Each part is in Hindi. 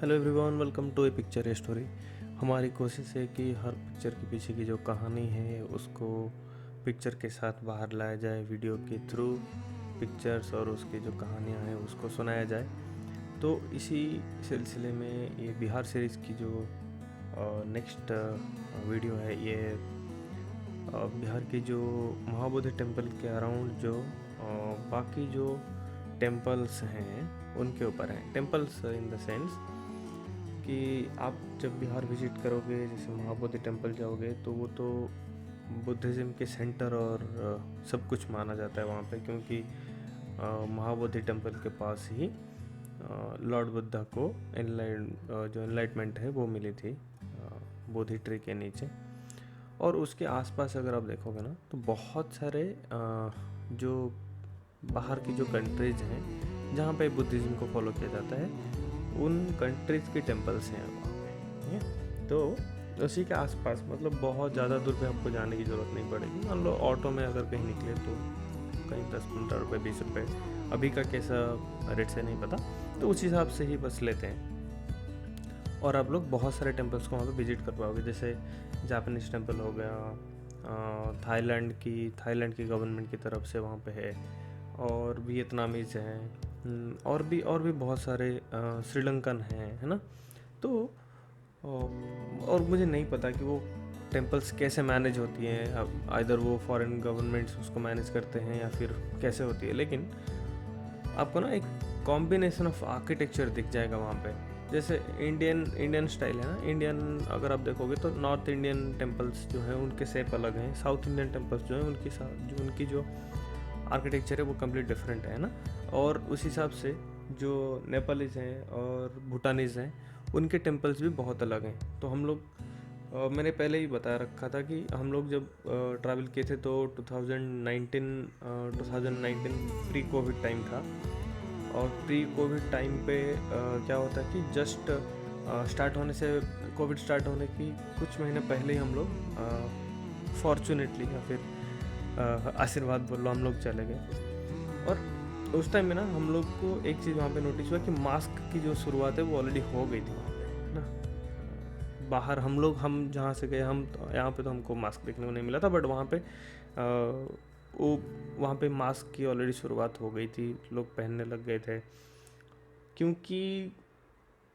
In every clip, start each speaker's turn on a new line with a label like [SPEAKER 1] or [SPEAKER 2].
[SPEAKER 1] Hello everyone, welcome to a picture story. हमारी कोशिश है कि हर पिक्चर के पीछे की जो कहानी है उसको पिक्चर के साथ बाहर लाया जाए, वीडियो के थ्रू पिक्चर्स और उसकी जो कहानियाँ हैं उसको सुनाया जाए। तो इसी सिलसिले में ये बिहार सीरीज़ की जो नेक्स्ट वीडियो है, ये बिहार की जो महाबोधि टेम्पल के अराउंड जो बाकी जो टेम्पल्स हैं उनके ऊपर हैं। टेम्पल्स इन द सेंस कि आप जब बिहार विजिट करोगे, जैसे महाबोधि टेम्पल जाओगे, तो वो तो बुद्धिज़्म के सेंटर और सब कुछ माना जाता है वहाँ पे, क्योंकि महाबोधि टेम्पल के पास ही लॉर्ड बुद्धा को जो एनलाइटमेंट है वो मिली थी बोधि ट्री के नीचे। और उसके आसपास अगर आप देखोगे ना, तो बहुत सारे जो बाहर की जो कंट्रीज़ हैं जहाँ पे बुद्धिज़्म को फॉलो किया जाता है, उन कंट्रीज़ के टेम्पल्स हैं वहाँ पे, ठीक है। तो उसी के आसपास, मतलब बहुत ज़्यादा दूर पे आपको जाने की ज़रूरत नहीं पड़ेगी। मान लो ऑटो में अगर कहीं निकले तो कहीं 10-15 रुपये 20 रुपये, अभी का कैसा रेट से नहीं पता, तो उस हिसाब से ही बस लेते हैं। और आप लोग बहुत सारे टेम्पल्स को वहाँ पे विजिट कर पाओगे, जैसे जापानीज़ टेम्पल हो गया, थाईलैंड की गवर्नमेंट की तरफ से वहाँ पे है, और वियतनामीज़ हैं, और भी बहुत सारे श्रीलंकन हैं, है ना। तो और मुझे नहीं पता कि वो टेम्पल्स कैसे मैनेज होती हैं, अब आइदर वो फॉरेन गवर्नमेंट्स उसको मैनेज करते हैं या फिर कैसे होती है, लेकिन आपको ना एक कॉम्बिनेशन ऑफ आर्किटेक्चर दिख जाएगा वहाँ पे। जैसे इंडियन स्टाइल है ना, इंडियन अगर आप देखोगे तो नॉर्थ इंडियन टेम्पल्स जो हैं उनके शेप अलग हैं, साउथ इंडियन टेम्पल्स जो हैं उनकी जो आर्किटेक्चर है वो कम्प्लीट डिफरेंट है ना। और उस हिसाब से जो नेपालीज़ हैं और भूटानीज़ हैं उनके टेम्पल्स भी बहुत अलग हैं। तो हम लोग मैंने पहले ही बता रखा था कि हम लोग जब ट्रैवल किए थे तो 2019 प्री कोविड टाइम था। और प्री कोविड टाइम पे क्या होता है कि जस्ट स्टार्ट होने से, कोविड स्टार्ट होने की कुछ महीने पहले ही हम लोग फॉर्चुनेटली या फिर आशीर्वाद बोल लो, हम लोग चले गए। और उस टाइम में ना हम लोग को एक चीज़ वहाँ पे नोटिस हुआ कि मास्क की जो शुरुआत है वो ऑलरेडी हो गई थी वहाँ पे ना। बाहर हम जहाँ से गए, हम यहाँ पे तो हमको मास्क देखने को नहीं मिला था, बट वहाँ पे वो वहाँ पे मास्क की ऑलरेडी शुरुआत हो गई थी, लोग पहनने लग गए थे, क्योंकि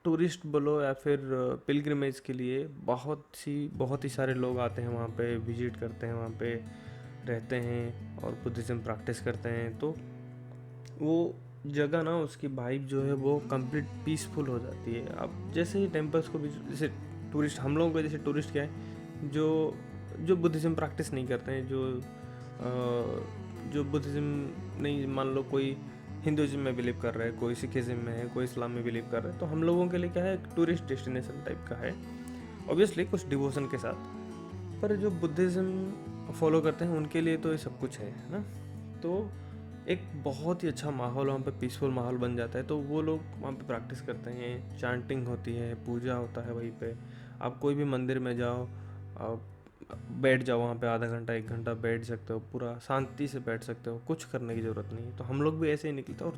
[SPEAKER 1] टूरिस्ट बोलो या फिर पिलग्रिमेज के लिए बहुत ही सारे लोग आते हैं वहाँ पे, विजिट करते हैं, वहाँ पे रहते हैं और बुद्धिज़्म प्रैक्टिस करते हैं। तो वो जगह ना, उसकी वाइब जो है वो कंप्लीट पीसफुल हो जाती है। अब जैसे ही टेम्पल्स को भी, जैसे टूरिस्ट, हम लोगों को जैसे टूरिस्ट क्या है, जो बुद्धिज़्म प्रैक्टिस नहीं करते हैं, जो बुद्धिज़्म नहीं, मान लो कोई हिंदुज़्म में बिलीव कर रहा है, कोई सिखिज़्म में है, कोई इस्लाम में बिलीव कर रहा है, तो हम लोगों के लिए क्या है, एक टूरिस्ट डेस्टिनेशन टाइप का है, ऑब्वियसली कुछ डिवोशन के साथ। पर जो बुद्धिज़्म फॉलो करते हैं उनके लिए तो ये सब कुछ है ना। तो एक बहुत ही अच्छा माहौल वहाँ पे, पीसफुल माहौल बन जाता है। तो वो लोग वहाँ पे प्रैक्टिस करते हैं, चांटिंग होती है, पूजा होता है वहीं पे। आप कोई भी मंदिर में जाओ, आप बैठ जाओ वहाँ पे, आधा घंटा 1 घंटा बैठ सकते हो, पूरा शांति से बैठ सकते हो, कुछ करने की ज़रूरत नहीं है। तो हम लोग भी ऐसे ही निकले थे, और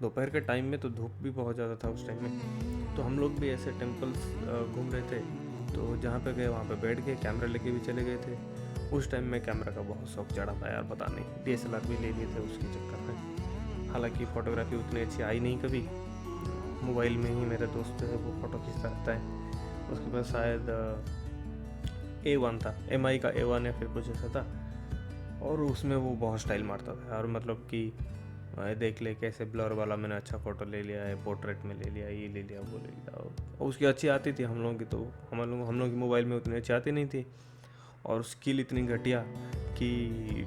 [SPEAKER 1] दोपहर के टाइम में तो धूप भी बहुत ज़्यादा था उस टाइम में। तो हम लोग भी ऐसे टेम्पल्स घूम रहे थे, तो जहाँ पे गए वहाँ पे बैठ गए, कैमरा लेके भी चले गए थे। उस टाइम में कैमरा का बहुत शौक चढ़ा था यार, पता नहीं, DSLR भी ले लिए थे उसके चक्कर में। हालांकि फ़ोटोग्राफी उतनी अच्छी आई नहीं कभी, मोबाइल में ही मेरा दोस्त जो है वो फ़ोटो खींचता रहता है, उसके पास शायद A1 था, MI का A1 या फिर कुछ ऐसा था, और उसमें वो बहुत स्टाइल मारता था यार। मतलब कि देख ले कैसे ब्लर वाला मैंने अच्छा फ़ोटो ले लिया है, पोर्ट्रेट में ले लिया, ये ले लिया, वो ले लिया। और उसकी अच्छी आती थी, हम लोगों की तो हम लोग की मोबाइल में उतनी अच्छी आती नहीं थी, और स्किल इतनी घटिया कि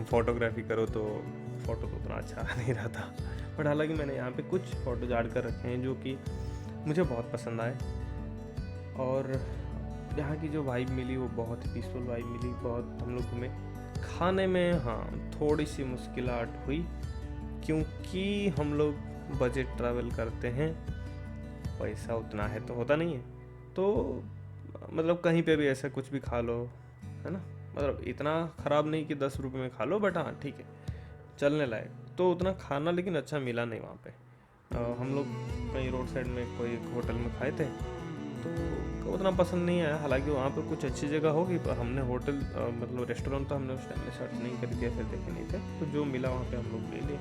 [SPEAKER 1] फ़ोटोग्राफी करो तो फ़ोटो तो उतना अच्छा आ नहीं रहा था। बट हालांकि मैंने यहाँ पे कुछ फ़ोटो झाड़ कर रखे हैं जो कि मुझे बहुत पसंद आए, और यहाँ की जो वाइब मिली वो बहुत ही पीसफुल वाइब मिली। बहुत हम लोग घूमे। खाने में हाँ थोड़ी सी मुश्किलात हुई, क्योंकि हम लोग बजट ट्रैवल करते हैं, पैसा उतना है तो होता नहीं है। तो मतलब कहीं पे भी ऐसा कुछ भी खा लो, है ना, मतलब इतना ख़राब नहीं कि 10 रुपये में खा लो, बट हाँ ठीक है, चलने लायक। तो उतना खाना लेकिन अच्छा मिला नहीं वहाँ पे। हम लोग कहीं रोड साइड में कोई एक होटल में खाए थे, तो उतना पसंद नहीं आया। हालांकि वहाँ पे कुछ अच्छी जगह होगी, पर हमने होटल मतलब रेस्टोरेंट तो हमने उस टाइम में सर्च नहीं कर दिया, फिर देखे नहीं थे, तो जो मिला वहाँ पे हम लोग ले लिए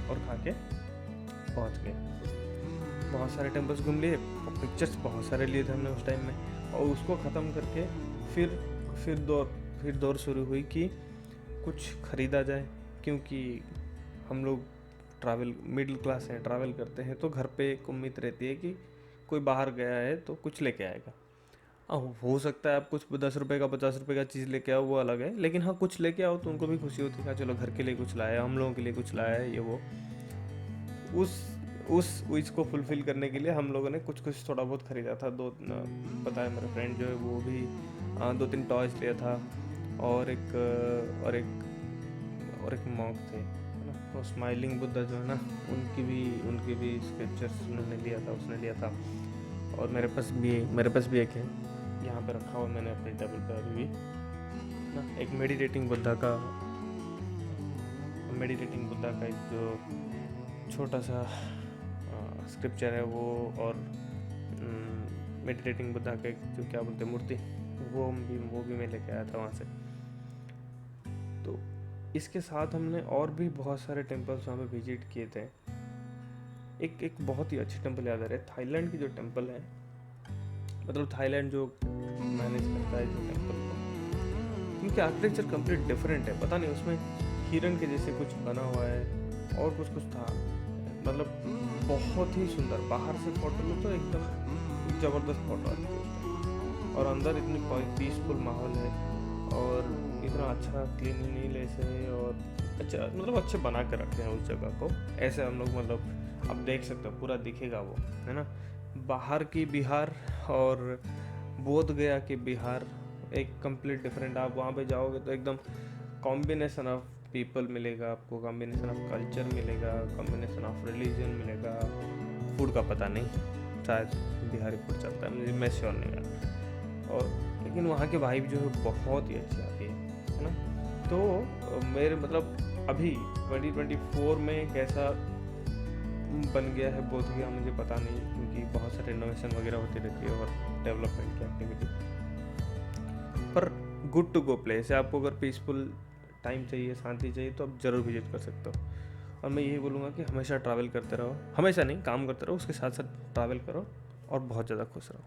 [SPEAKER 1] और खा के पहुँच गए। बहुत सारे टेम्पल्स घूम लिए, पिक्चर्स बहुत सारे लिए थे हमने उस टाइम में, और उसको ख़त्म करके फिर दौर शुरू हुई कि कुछ ख़रीदा जाए, क्योंकि हम लोग मिडिल क्लास हैं, ट्रैवल करते हैं, तो घर पे एक उम्मीद रहती है कि कोई बाहर गया है तो कुछ लेके आएगा। हो सकता है आप कुछ 10 रुपये का 50 रुपये का चीज़ लेके आओ, वो अलग है, लेकिन हाँ कुछ लेके आओ तो उनको भी खुशी होती है, चलो घर के लिए कुछ लाया, हम लोगों के लिए कुछ लाया है, ये वो। उस विश को फुलफ़िल करने के लिए हम लोगों ने कुछ थोड़ा बहुत ख़रीदा था। पता है मेरा फ्रेंड जो है वो भी 2-3 टॉयज़ लिया था, और एक मॉन्क थे, है ना, वो स्माइलिंग बुद्धा जो है ना, उनकी भी स्क्रिप्चर्स उसने लिया था। और मेरे पास भी एक है, यहाँ पे रखा हुआ मैंने अपने टेबल पे अभी भी ना, एक मेडिटेटिंग बुद्धा का एक जो छोटा सा स्क्रिप्चर है वो, और मेडिटेटिंग बुद्धा का एक जो क्या बोलते हैं मूर्ति, वो भी मैं लेके आया था वहाँ से। तो इसके साथ हमने और भी बहुत सारे टेम्पल्स वहाँ पे विजिट किए थे। एक बहुत ही अच्छे टेम्पल याद आ रहे हैं, थाईलैंड की जो टेम्पल है, मतलब थाईलैंड जो मैनेज करता है जो टेम्पल को, उनकी आर्किटेक्चर कंप्लीट डिफरेंट है। पता नहीं उसमें हिरन के जैसे कुछ बना हुआ है और कुछ था, मतलब बहुत ही सुंदर। बाहर से फोटो लो तो एकदम ज़बरदस्त फोटो आती है उसमें, और अंदर इतनी पीसफुल माहौल है, और इतना अच्छा क्लीनलीनेस है, और अच्छा मतलब अच्छे बना के रखे हैं उस जगह को। ऐसे हम लोग मतलब आप देख सकते हो, पूरा दिखेगा वो, है ना। बाहर की बिहार और बोध गया की बिहार एक कंप्लीट डिफरेंट। आप वहाँ पे जाओगे तो एकदम कॉम्बिनेशन ऑफ पीपल मिलेगा आपको, कॉम्बिनेशन ऑफ कल्चर मिलेगा, कॉम्बिनेशन ऑफ रिलीजन मिलेगा। फूड का पता नहीं, शायद बिहारी फूड चलता है, मुझे मैं श्योर नहीं रहा, और लेकिन वहाँ की वाइब जो है बहुत ही अच्छी आती है ना। तो मेरे मतलब अभी 2024 में कैसा बन गया है बोध गया मुझे पता नहीं, क्योंकि बहुत सारे इनोवेशन वगैरह होती रहती है और डेवलपमेंट की एक्टिविटी, पर गुड टू गो प्लेस है। आपको अगर पीसफुल टाइम चाहिए, शांति चाहिए, तो आप ज़रूर विजिट कर सकते हो। और मैं यही बोलूँगा कि हमेशा ट्रैवल करते रहो, हमेशा नहीं, काम करते रहो, उसके साथ साथ ट्रैवल करो और बहुत ज़्यादा खुश रहो।